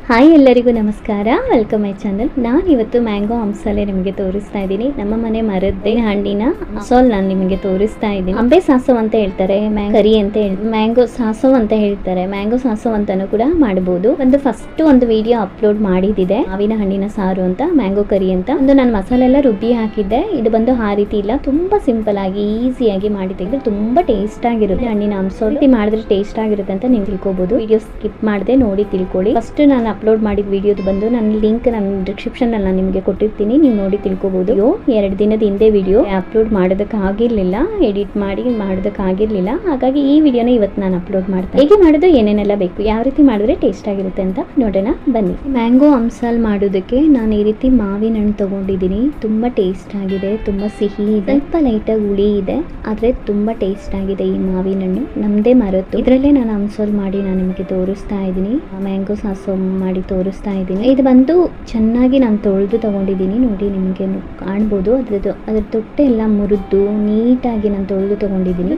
Hi ಎಲ್ಲರಿಗೂ ನಮಸ್ಕಾರ, welcome my channel. ನಾನು ಇವತ್ತು ಮ್ಯಾಂಗೋ ಹಂಸಲೆ ನಿಮಗೆ ತೋರಿಸ್ತಾ ಇದ್ದೀನಿ. ನಮ್ಮ ಮನೆ ಮರದ್ದೇ ಹಣ್ಣಿನ ಹಂಸಲ್ ನಾನು ನಿಮಗೆ ತೋರಿಸ್ತಾ ಇದ್ದೀನಿ. ಅಂಬೆ ಸಾಸವ್ ಅಂತ ಹೇಳ್ತಾರೆ, ಕರಿ ಅಂತ ಮ್ಯಾಂಗೋ ಸಾಸವ್ ಅಂತ ಹೇಳ್ತಾರೆ. ಮ್ಯಾಂಗೋ ಸಾಸವ್ ಅಂತಾನು ಕೂಡ ಮಾಡಬಹುದು. ಫಸ್ಟ್ ಒಂದು ವಿಡಿಯೋ ಅಪ್ಲೋಡ್ ಮಾಡಿದಿದೆ, ಮಾವಿನ ಹಣ್ಣಿನ ಸಾರು ಅಂತ, ಮ್ಯಾಂಗೋ ಕರಿ ಅಂತ. ನಾನು ಮಸಾಲೆ ಎಲ್ಲ ರುಬ್ಬಿ ಹಾಕಿದ್ದೆ. ಇದು ಆ ರೀತಿ ಇಲ್ಲ, ತುಂಬಾ ಸಿಂಪಲ್ ಆಗಿ ಈಸಿಯಾಗಿ ಮಾಡಿ ತೆಗೆದ್ರೆ ತುಂಬಾ ಟೇಸ್ಟ್ ಆಗಿರುತ್ತೆ. ಹಣ್ಣಿನ ಹಂಸಲ್ ಮಾಡಿದ್ರೆ ಟೇಸ್ಟ್ ಆಗಿರುತ್ತೆ ಅಂತ ನೀವು ತಿಳ್ಕೊಬಹುದು. ವಿಡಿಯೋ ಸ್ಕಿಪ್ ಮಾಡದೆ ನೋಡಿ ತಿಳ್ಕೊಳ್ಳಿ. ಫಸ್ಟ್ ನಾನು ಅಪ್ಲೋಡ್ ಮಾಡಿದ ವಿಡಿಯೋದು ನನ್ನ ಲಿಂಕ್ ನಾನು ಡಿಸ್ಕ್ರಿಪ್ಷನ್ ಅಲ್ಲಿ ನಾನು ನಿಮಗೆ ಕೊಟ್ಟಿರ್ತೀನಿ, ನೀವು ನೋಡಿ ತಿಳ್ಕೊಬಹುದು. 2 ದಿನದ ಹಿಂದೆ ವಿಡಿಯೋ ಅಪ್ಲೋಡ್ ಮಾಡೋದಕ್ಕಾಗಿರ್ಲಿಲ್ಲ, ಎಡಿಟ್ ಮಾಡಿ ಮಾಡೋದಕ್ಕಾಗಿರ್ಲಿಲ್ಲ. ಹಾಗಾಗಿ ಈ ವಿಡಿಯೋನ ಇವತ್ತು ನಾನು ಅಪ್ಲೋಡ್ ಮಾಡ್ತೀನಿ. ಹೇಗೆ ಮಾಡೋದು, ಏನೇನೆಲ್ಲ ಬೇಕು, ಯಾವ ರೀತಿ ಮಾಡಿದ್ರೆ ಟೇಸ್ಟ್ ಆಗಿರುತ್ತೆ ಅಂತ ನೋಡೋಣ ಬನ್ನಿ. ಮ್ಯಾಂಗೋ ಹಂಸಲ್ ಮಾಡೋದಕ್ಕೆ ನಾನು ಈ ರೀತಿ ಮಾವಿನ ಹಣ್ಣು ತಗೊಂಡಿದ್ದೀನಿ. ತುಂಬಾ ಟೇಸ್ಟ್ ಆಗಿದೆ, ತುಂಬಾ ಸಿಹಿ ಇದೆ, ಸ್ವಲ್ಪ ಲೈಟ್ ಆಗಿ ಹುಳಿ ಇದೆ, ಆದ್ರೆ ತುಂಬಾ ಟೇಸ್ಟ್ ಆಗಿದೆ. ಈ ಮಾವಿನ ಹಣ್ಣು ನಮ್ದೇ ಮರದ್ದು, ಇದರಲ್ಲೇ ನಾನು ಹಂಸಲ್ ಮಾಡಿ ನಾನು ನಿಮಗೆ ತೋರಿಸ್ತಾ ಇದ್ದೀನಿ. ಮ್ಯಾಂಗೋ ಸಾಸ್ ಮಾಡಿ ತೋರಿಸ್ತಾ ಇದ್ದೀನಿ. ಇದು ಚೆನ್ನಾಗಿ ನಾನು ತೊಳೆದು ತಗೊಂಡಿದ್ದೀನಿ. ನೋಡಿ, ನಿಮಗೆ ಕಾಣ್ಬೋದು, ಅದ್ರ ತೊಟ್ಟೆ ಎಲ್ಲ ಮುರಿದು ನೀಟಾಗಿ ನಾನು ತೊಳೆದು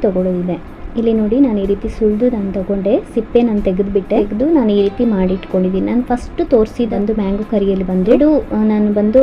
ತಗೊಳ್ಳೋದಿದೆ. ಇಲ್ಲಿ ನೋಡಿ, ನಾನು ಈ ರೀತಿ ಸುಳಿದು ನಾನು ತಗೊಂಡೆ, ಸಿಪ್ಪೆ ನಾನು ತೆಗೆದು ನಾನು ಈ ರೀತಿ ಮಾಡಿ ಇಟ್ಕೊಂಡಿದ್ದೀನಿ. ನಾನು ಫಸ್ಟ್ ತೋರಿಸಿದಂದು ಮ್ಯಾಂಗೋ ಕರಿಯಲ್ಲಿ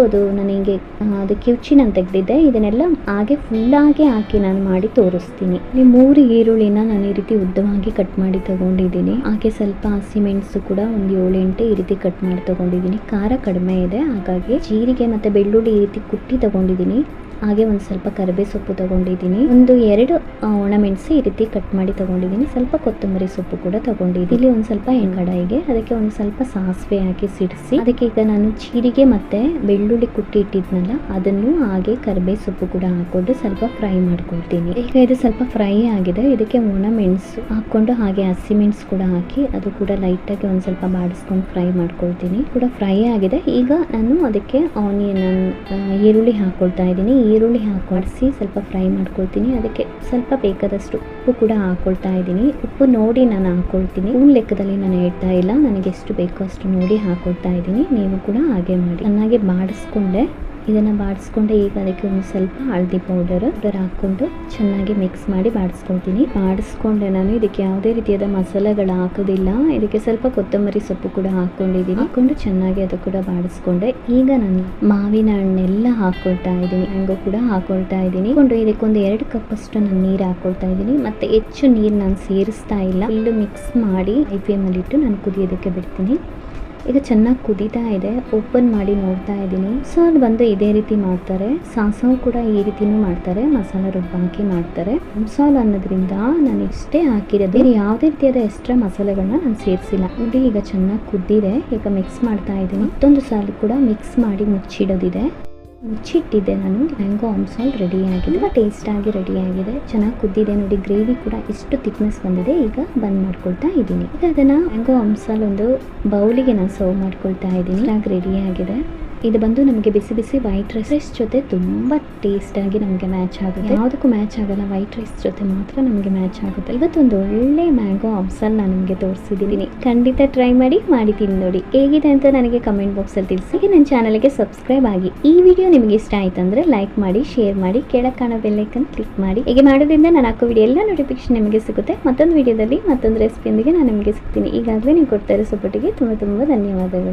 ಅದು ನನಗೆ ಅದು ಕಿವುಚಿ ನಾನು ತೆಗೆದಿದ್ದೆ. ಇದನ್ನೆಲ್ಲ ಹಾಗೆ ಫುಲ್ಲಾಗಿ ಹಾಕಿ ನಾನು ಮಾಡಿ ತೋರಿಸ್ತೀನಿ. ಇಲ್ಲಿ 3 ಈರುಳ್ಳಿನ ನಾನು ಈ ರೀತಿ ಉದ್ದವಾಗಿ ಕಟ್ ಮಾಡಿ ತಗೊಂಡಿದ್ದೀನಿ. ಹಾಗೆ ಸ್ವಲ್ಪ ಹಸಿಮೆಣಸು ಕೂಡ ಒಂದು 7-8 ಈ ರೀತಿ ಕಟ್ ಮಾಡಿ ತಗೊಂಡಿದ್ದೀನಿ. ಖಾರ ಕಡಿಮೆ ಇದೆ, ಹಾಗಾಗಿ ಜೀರಿಗೆ ಮತ್ತೆ ಬೆಳ್ಳುಳ್ಳಿ ಈ ರೀತಿ ಕುಟ್ಟಿ ತಗೊಂಡಿದ್ದೀನಿ. ಹಾಗೆ ಒಂದು ಸ್ವಲ್ಪ ಕರಿಬೇವು ಸೊಪ್ಪು ತಗೊಂಡಿದ್ದೀನಿ. 1-2 ಒಣಮೆಣಸು ಈ ರೀತಿ ಕಟ್ ಮಾಡಿ ತಗೊಂಡಿದ್ದೀನಿ. ಸ್ವಲ್ಪ ಕೊತ್ತಂಬರಿ ಸೊಪ್ಪು ಕೂಡ ತಗೊಂಡಿದ್ದೀನಿ. ಇಲ್ಲಿ ಒಂದು ಸ್ವಲ್ಪ ಕಡಾಯಿಗೆ ಅದಕ್ಕೆ ಒಂದು ಸ್ವಲ್ಪ ಸಾಸಿವೆ ಹಾಕಿ ಸಿಡಿಸಿ, ಅದಕ್ಕೆ ಈಗ ನಾನು ಜೀರಿಗೆ ಮತ್ತೆ ಬೆಳ್ಳುಳ್ಳಿ ಕುಟ್ಟಿ ಇಟ್ಟಿದ್ನಲ್ಲ, ಅದನ್ನು ಹಾಗೆ ಕರಿಬೇವು ಸೊಪ್ಪು ಕೂಡ ಹಾಕೊಂಡು ಸ್ವಲ್ಪ ಫ್ರೈ ಮಾಡ್ಕೊಳ್ತೀನಿ. ಈಗ ಇದು ಸ್ವಲ್ಪ ಫ್ರೈ ಆಗಿದೆ. ಇದಕ್ಕೆ ಒಣಮೆಣಸು ಹಾಕೊಂಡು ಹಾಗೆ ಹಸಿಮೆಣಸು ಕೂಡ ಹಾಕಿ ಅದು ಕೂಡ ಲೈಟ್ ಆಗಿ ಒಂದು ಸ್ವಲ್ಪ ಬಾಡಿಸ್ಕೊಂಡು ಫ್ರೈ ಮಾಡ್ಕೊಳ್ತೀನಿ. ಕೂಡ ಫ್ರೈ ಆಗಿದೆ. ಈಗ ನಾನು ಅದಕ್ಕೆ ಈರುಳ್ಳಿ ಹಾಕೊಳ್ತಾ ಇದ್ದೀನಿ. ಈರುಳ್ಳಿ ಹಾಕೊಳಿಸಿ ಸ್ವಲ್ಪ ಫ್ರೈ ಮಾಡ್ಕೊಳ್ತೀನಿ. ಅದಕ್ಕೆ ಸ್ವಲ್ಪ ಬೇಕಾದಷ್ಟು ಉಪ್ಪು ಕೂಡ ಹಾಕೊಳ್ತಾ ಇದ್ದೀನಿ. ಉಪ್ಪು ನೋಡಿ ನಾನು ಹಾಕೊಳ್ತೀನಿ, ಲೆಕ್ಕದಲ್ಲಿ ನಾನು ಹೇಳ್ತಾ ಇಲ್ಲ, ನನಗೆ ಎಷ್ಟು ಬೇಕೋ ಅಷ್ಟು ನೋಡಿ ಹಾಕೊಳ್ತಾ ಇದ್ದೀನಿ. ನೀವು ಕೂಡ ಹಾಗೆ ಮಾಡಿ. ಚೆನ್ನಾಗಿ ಬಾಡಿಸ್ಕೊಂಡೆ ಈಗ ಅದಕ್ಕೆ ಒಂದು ಸ್ವಲ್ಪ ಹಳದಿ ಪೌಡರ್ ಹಾಕೊಂಡು ಚೆನ್ನಾಗಿ ಮಿಕ್ಸ್ ಮಾಡಿ ಬಾಡಿಸ್ಕೊಂಡೆ ನಾನು. ಇದಕ್ಕೆ ಯಾವುದೇ ರೀತಿಯಾದ ಮಸಾಲೆಗಳು ಹಾಕೋದಿಲ್ಲ. ಇದಕ್ಕೆ ಸ್ವಲ್ಪ ಕೊತ್ತಂಬರಿ ಸೊಪ್ಪು ಕೂಡ ಹಾಕೊಂಡು ಚೆನ್ನಾಗಿ ಅದು ಕೂಡ ಬಾಡಿಸ್ಕೊಂಡೆ. ಈಗ ನಾನು ಮಾವಿನ ಹಣ್ಣೆಲ್ಲ ಹಾಕೊಳ್ತಾ ಇದ್ದೀನಿ, ಮ್ಯಾಂಗೋ ಕೂಡ ಹಾಕೊಳ್ತಾ ಇದ್ದೀನಿ. ಇದಕ್ಕೊಂದು 2 ಕಪ್ ಅಷ್ಟು ನಾನು ನೀರು ಹಾಕೊಳ್ತಾ ಇದ್ದೀನಿ. ಮತ್ತೆ ಹೆಚ್ಚು ನೀರು ನಾನು ಸೇರಿಸ್ತಾ ಇಲ್ಲ. ಫುಲ್ಲು ಮಿಕ್ಸ್ ಮಾಡಿ ಹೈ ಫ್ಲೇಮಲ್ಲಿ ಇಟ್ಟು ನಾನು ಕುದಿಯೋದಕ್ಕೆ ಬಿಡ್ತೀನಿ. ಈಗ ಚೆನ್ನಾಗಿ ಕುದೀತಾ ಇದೆ, ಓಪನ್ ಮಾಡಿ ನೋಡ್ತಾ ಇದ್ದೀನಿ. ಸೊ ಅದು ಇದೇ ರೀತಿ ಮಾಡ್ತಾರೆ. ಸಾಸವ್ ಕೂಡ ಈ ರೀತಿನೂ ಮಾಡ್ತಾರೆ, ಮಸಾಲೆ ರುಬ್ಬಾಕಿ ಮಾಡ್ತಾರೆ. ಹಂಸಲ್ ಅನ್ನೋದ್ರಿಂದ ನಾನು ಇಷ್ಟೇ ಹಾಕಿರೋದು, ಬೇರೆ ಯಾವುದೇ ರೀತಿಯಾದ ಎಕ್ಸ್ಟ್ರಾ ಮಸಾಲೆಗಳನ್ನ ನಾನು ಸೇರಿಸಿಲ್ಲ. ನೋಡಿ, ಈಗ ಚೆನ್ನಾಗಿ ಕುದ್ದಿದೆ. ಈಗ ಮಿಕ್ಸ್ ಮಾಡ್ತಾ ಇದ್ದೀನಿ. ಮತ್ತೊಂದು ಸಾಲು ಕೂಡ ಮಿಕ್ಸ್ ಮಾಡಿ ಮುಚ್ಚಿಟ್ಟಿದ್ದೆ ನಾನು. ಮ್ಯಾಂಗೋ ಹಂಸಲ್ ರೆಡಿ ಆಗಿದೆ, ತುಂಬ ಟೇಸ್ಟ್ ಆಗಿ ರೆಡಿ ಆಗಿದೆ. ಚೆನ್ನಾಗಿ ಕುದ್ದಿದೆ. ನೋಡಿ, ಗ್ರೇವಿ ಕೂಡ ಎಷ್ಟು ಥಿಕ್ನೆಸ್ ಬಂದಿದೆ. ಈಗ ಬಂದ್ ಮಾಡ್ಕೊಳ್ತಾ ಇದ್ದೀನಿ. ಈಗ ಅದನ್ನ ಮ್ಯಾಂಗೋ ಹಂಸಲ್ ಒಂದು ಬೌಲಿಗೆ ನಾನು ಸರ್ವ್ ಮಾಡ್ಕೊಳ್ತಾ ಇದ್ದೀನಿ. ರೆಡಿ ಆಗಿದೆ. ಇದು ನಮಗೆ ಬಿಸಿ ಬಿಸಿ ವೈಟ್ ರೈಸ್ ಜೊತೆ ತುಂಬಾ ಟೇಸ್ಟ್ ಆಗಿ ನಮಗೆ ಮ್ಯಾಚ್ ಆಗುತ್ತೆ. ಯಾವುದಕ್ಕೂ ಮ್ಯಾಚ್ ಆಗಲ್ಲ, ವೈಟ್ ರೈಸ್ ಜೊತೆ ಮಾತ್ರ ನಮಗೆ ಮ್ಯಾಚ್ ಆಗುತ್ತೆ. ಇವತ್ತೊಂದು ಒಳ್ಳೆ ಮ್ಯಾಂಗೋ ಹಂಸಲ್ ನಾನು ನಿಮಗೆ ತೋರಿಸಿದ್ದೀನಿ. ಖಂಡಿತ ಟ್ರೈ ಮಾಡಿ ತಿಂದು ನೋಡಿ, ಹೇಗಿದೆ ಅಂತ ನನಗೆ ಕಮೆಂಟ್ ಬಾಕ್ಸ್ ಅಲ್ಲಿ ತಿಳಿಸಿ. ನನ್ನ ಚಾನಲ್ಗೆ ಸಬ್ಸ್ಕ್ರೈಬ್ ಆಗಿ. ಈ ವಿಡಿಯೋ ನಿಮಗೆ ಇಷ್ಟ ಆಯ್ತು ಅಂದ್ರೆ ಲೈಕ್ ಮಾಡಿ, ಶೇರ್ ಮಾಡಿ, ಕೆಳಗೆ ಕಾಣೋ ಬೆಲ್ ಐಕಾನ್ ಕ್ಲಿಕ್ ಮಾಡಿ. ಹೀಗೆ ಮಾಡೋದ್ರಿಂದ ನಾನು ಹಾಕೋ ವಿಡಿಯೋ ಎಲ್ಲ ನೋಟಿಫಿಕೇಶನ್ ನಿಮಗೆ ಸಿಗುತ್ತೆ. ಮತ್ತೊಂದು ವಿಡಿಯೋದಲ್ಲಿ ಮತ್ತೊಂದು ರೆಸಿಪಿಯೊಂದಿಗೆ ನಾನು ನಿಮಗೆ ಸಿಗ್ತೀನಿ. ಈಗಾಗಲೇ ನೀವು ಕೊಡ್ತಾ ಇರೋ ಸಪೋರ್ಟಿಗೆ ತುಂಬ ಧನ್ಯವಾದಗಳು.